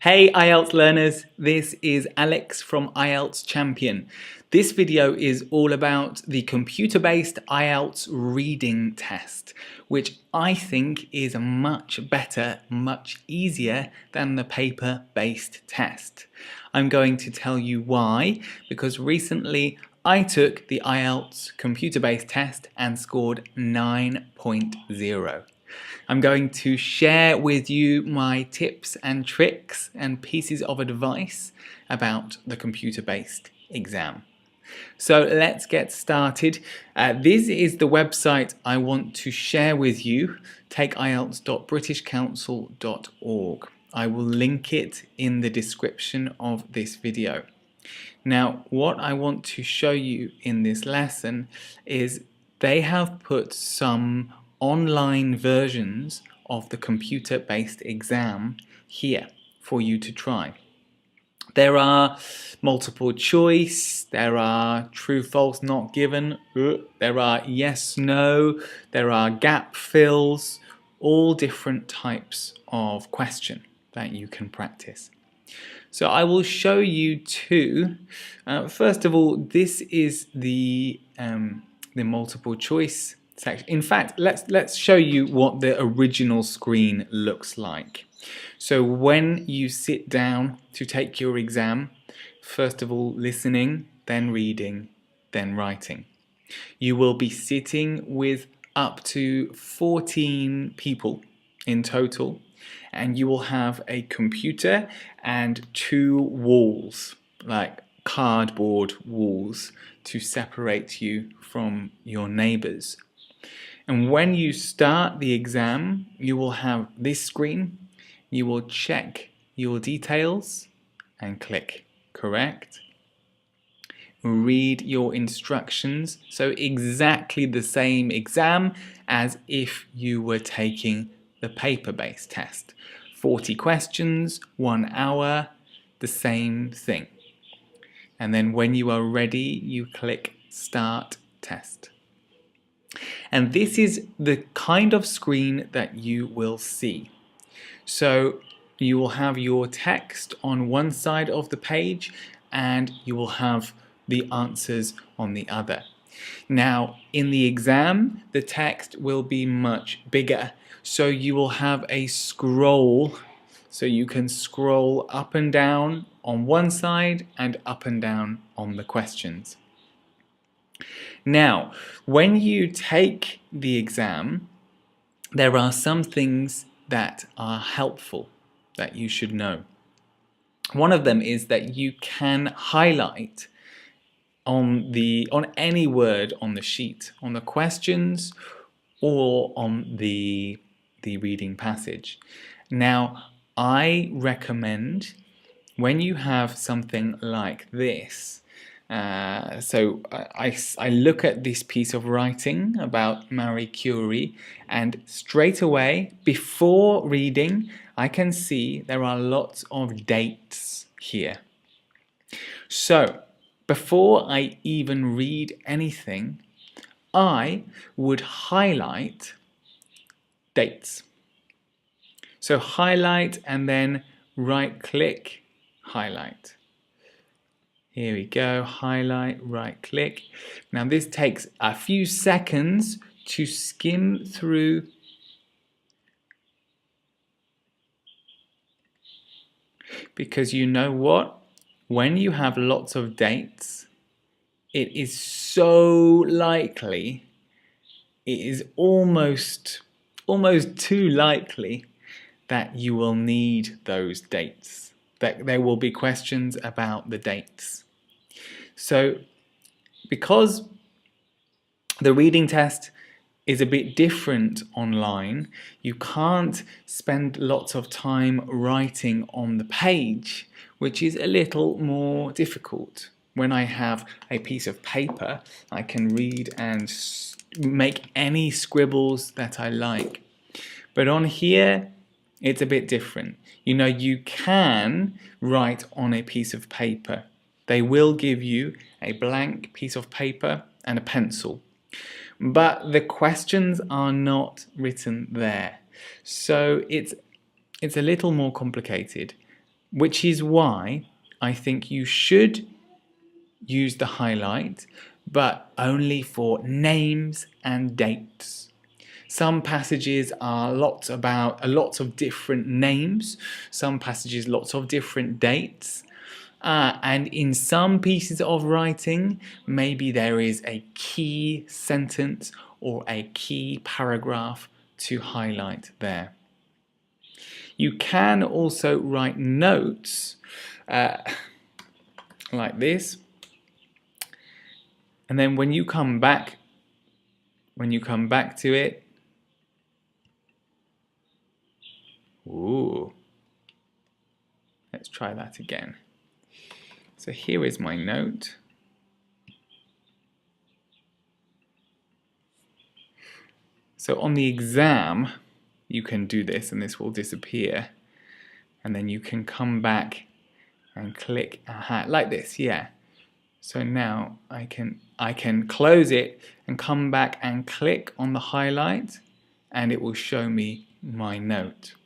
Hey IELTS learners, this is Alex from IELTS Champion. This video is all about the computer-based IELTS reading test, which I think is much better, much easier than the paper-based test. I'm going to tell you why, because recently I took the IELTS computer-based test and scored 9.0. I'm going to share with you my tips and tricks and pieces of advice about the computer-based exam. So let's get started. This is the website I want to share with you, takeielts.britishcouncil.org. I will link it in the description of this video. Now, what I want to show you in this lesson is they have put some online versions of the computer-based exam here for you to try. There are multiple choice, there are true, false, not given, there are yes, no, there are gap fills, all different types of question that you can practice. So I will show you two. First of all, this is the multiple choice section. In fact, let's show you what the original screen looks like. So when you sit down to take your exam, first of all listening, then reading, then writing. You will be sitting with up to 14 people in total, and you will have a computer and two walls, like cardboard walls, to separate you from your neighbors. And when you start the exam, you will have this screen. You will check your details and click correct. Read your instructions, so exactly the same exam as if you were taking the paper-based test. 40 questions, 1 hour, the same thing. And then when you are ready, you click Start Test. And this is the kind of screen that you will see. So you will have your text on one side of the page and you will have the answers on the other. Now, in the exam, the text will be much bigger. So you will have a scroll. So you can scroll up and down on one side and up and down on the questions. Now, when you take the exam, there are some things that are helpful that you should know. One of them is that you can highlight on any word on the sheet, on the questions or on the reading passage. Now, I recommend when you have something like this, so I look at this piece of writing about Marie Curie, and straight away, before reading, I can see there are lots of dates here. So, before I even read anything, I would highlight dates. So highlight and then right-click, highlight. Here we go, highlight, right-click. Now this takes a few seconds to skim through because you know what? When you have lots of dates, it is so likely, it is almost too likely that you will need those dates, that there will be questions about the dates. So because the reading test is a bit different online, you can't spend lots of time writing on the page, which is a little more difficult. When I have a piece of paper, I can read and make any scribbles that I like. But on here, it's a bit different. You know, you can write on a piece of paper. They will give you a blank piece of paper and a pencil. But the questions are not written there. So it's a little more complicated. which is why I think you should use the highlight, but only for names and dates. Some passages are lots of different names, some passages lots of different dates, and in some pieces of writing, maybe there is a key sentence or a key paragraph to highlight there. You can also write notes like this, and then when you come back to it, ooh, let's try that again. So here is my note. So on the exam, you can do this and this will disappear. And then you can come back and click like this, yeah. So now I can close it and come back and click on the highlight and it will show me my note.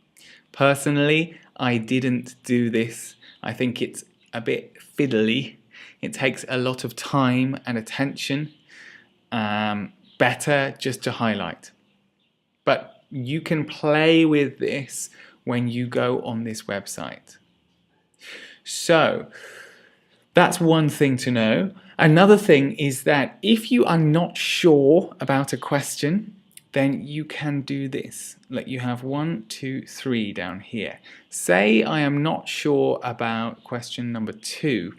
Personally, I didn't do this. I think it's a bit fiddly. It takes a lot of time and attention. Better just to highlight. But you can play with this when you go on this website. So that's one thing to know. Another thing is that if you are not sure about a question, then you can do this. Like you have 1, 2, 3 down here. Say I am not sure about question number 2,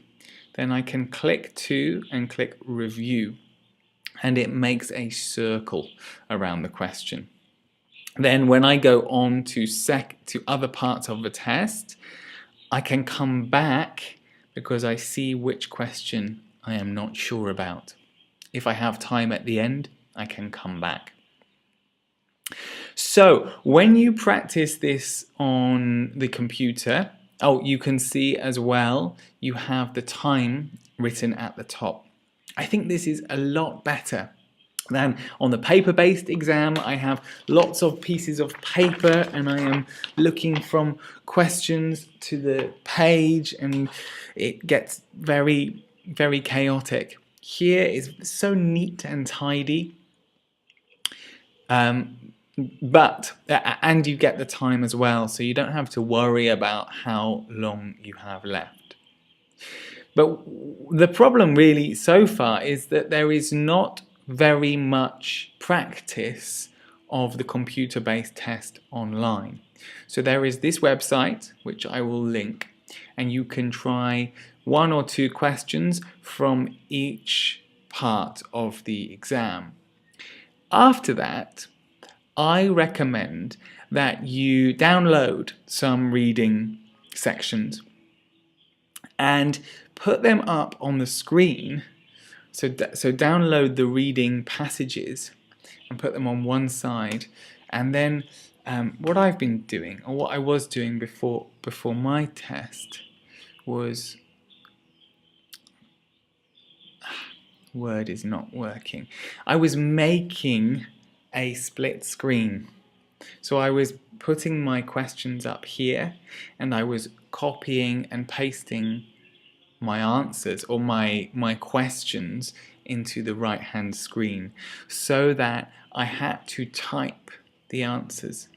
then I can click 2 and click review, and it makes a circle around the question. Then when I go on to other parts of the test, I can come back because I see which question I am not sure about. If I have time at the end, I can come back. So when you practice this on the computer, you can see as well, you have the time written at the top. I think this is a lot better than on the paper-based exam. I have lots of pieces of paper and I am looking from questions to the page and it gets very, very chaotic. Here is so neat and tidy. And you get the time as well, so you don't have to worry about how long you have left. But the problem really so far is that there is not very much practice of the computer-based test online. So there is this website, which I will link, and you can try 1 or 2 questions from each part of the exam. After that, I recommend that you download some reading sections and put them up on the screen. So download the reading passages and put them on one side, and then what I've been doing, or what I was doing before my test, was word is not working. I was making a split screen. So I was putting my questions up here and I was copying and pasting my answers or my questions into the right hand screen so that I had to type the answers.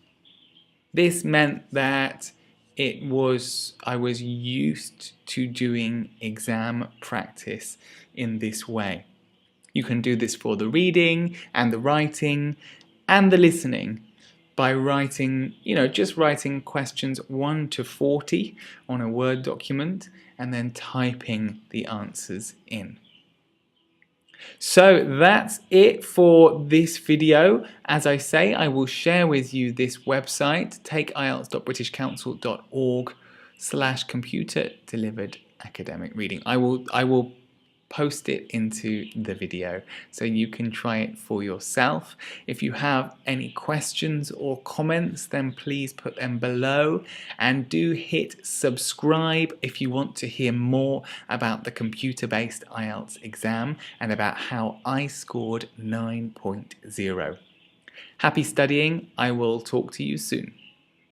This meant that I was used to doing exam practice in this way. You can do this for the reading and the writing and the listening by writing, just writing questions 1 to 40 on a Word document and then typing the answers in. So that's it for this video. As I say, I will share with you this website, takeielts.britishcouncil.org/computer delivered academic reading. I will post it into the video so you can try it for yourself. If you have any questions or comments, then please put them below, and do hit subscribe if you want to hear more about the computer-based IELTS exam and about how I scored 9.0. Happy studying. I will talk to you soon.